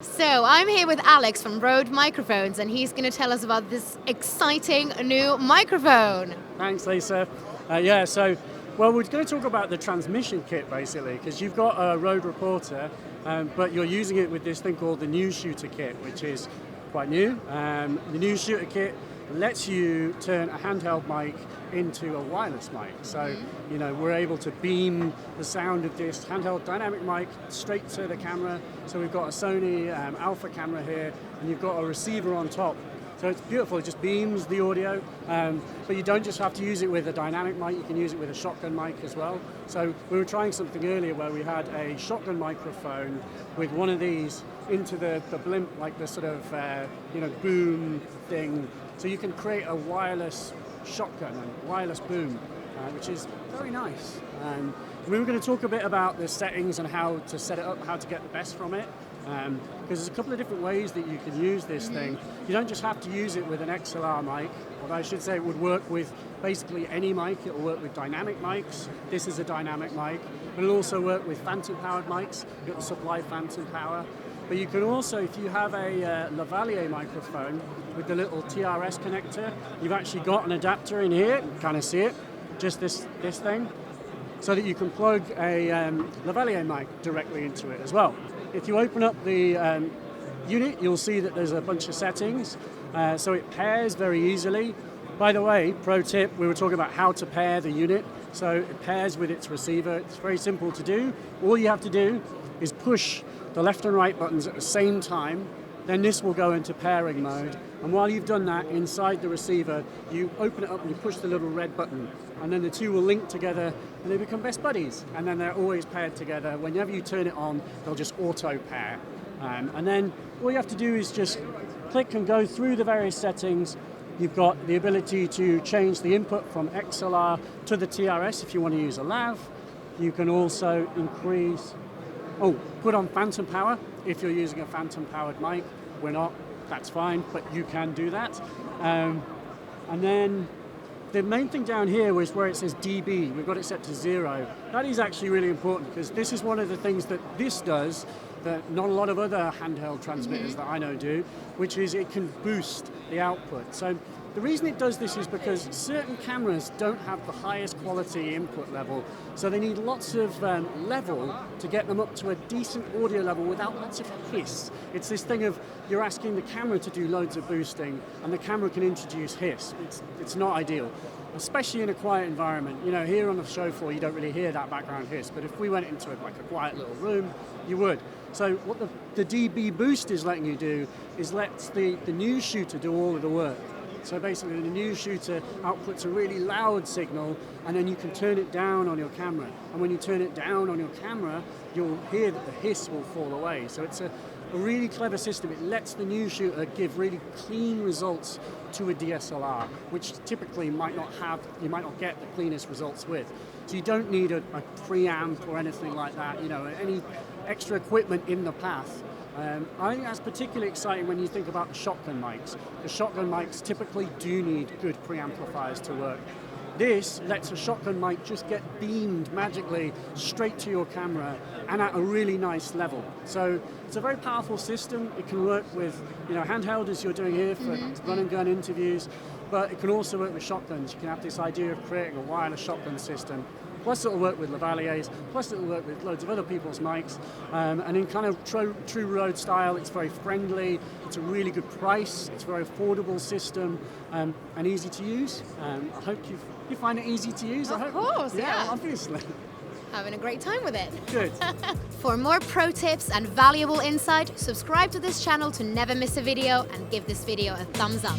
So I'm here with Alex from Rode Microphones, and he's going to tell us about this exciting new microphone. Thanks, Lisa. We're going to talk about the transmission kit, basically, because you've got a Rode Reporter, but you're using it with this thing called the Newsshooter kit, which is quite new. The Newsshooter kit lets you turn a handheld mic into a wireless mic. So, we're able to beam the sound of this handheld dynamic mic straight to the camera. So we've got a Sony Alpha camera here, and you've got a receiver on top. So it's beautiful, it just beams the audio, but you don't just have to use it with a dynamic mic, you can use it with a shotgun mic as well. So we were trying something earlier where we had a shotgun microphone with one of these into the blimp, like the sort of boom thing. So you can create a wireless shotgun and wireless boom, which is very nice. We were going to talk a bit about the settings and how to set it up, how to get the best from it. Because there's a couple of different ways that you can use this thing. You don't just have to use it with an XLR mic, although I should say it would work with basically any mic. It'll work with dynamic mics. This is a dynamic mic. But it'll also work with phantom-powered mics. It'll supply phantom power. But you can also, if you have a lavalier microphone with the little TRS connector, you've actually got an adapter in here, you can kind of see it, just this thing, so that you can plug a lavalier mic directly into it as well. If you open up the unit, you'll see that there's a bunch of settings, so it pairs very easily. By the way, pro tip, we were talking about how to pair the unit, so it pairs with its receiver. It's very simple to do. All you have to do is push the left and right buttons at the same time, then this will go into pairing mode. And while you've done that, inside the receiver, you open it up and you push the little red button, and then the two will link together and they become best buddies. And then they're always paired together. Whenever you turn it on, they'll just auto pair. And then all you have to do is just click and go through the various settings. You've got the ability to change the input from XLR to the TRS if you want to use a lav. You can also put on phantom power if you're using a phantom powered mic. We're not, that's fine, but you can do that. And then the main thing down here is where it says dB. We've got it set to 0. That is actually really important because this is one of the things that this does that not a lot of other handheld transmitters that I know do, which is it can boost the output. So the reason it does this is because certain cameras don't have the highest quality input level, so they need lots of level to get them up to a decent audio level without lots of hiss. It's this thing of you're asking the camera to do loads of boosting, and the camera can introduce hiss. It's not ideal, especially in a quiet environment. Here on the show floor, you don't really hear that background hiss, but if we went into a quiet little room, you would. So what the dB boost is letting you do is lets the Newsshooter do all of the work. So basically the Newsshooter outputs a really loud signal, and then you can turn it down on your camera. And when you turn it down on your camera, you'll hear that the hiss will fall away. So it's a really clever system. It lets the Newsshooter give really clean results to a DSLR, which typically you might not get the cleanest results with. So you don't need a preamp or anything like that, any extra equipment in the path. I think that's particularly exciting when you think about the shotgun mics. The shotgun mics typically do need good preamplifiers to work. This lets a shotgun mic just get beamed magically straight to your camera and at a really nice level. So it's a very powerful system. It can work with handheld as you're doing here for run and gun interviews, but it can also work with shotguns. You can have this idea of creating a wireless shotgun system. Plus it'll work with lavaliers, plus it'll work with loads of other people's mics. And in kind of true Rode style, it's very friendly, it's a really good price, it's a very affordable system, and easy to use. I hope you find it easy to use. Of course, yeah. Obviously. Having a great time with it. Good. For more pro tips and valuable insight, subscribe to this channel to never miss a video and give this video a thumbs up.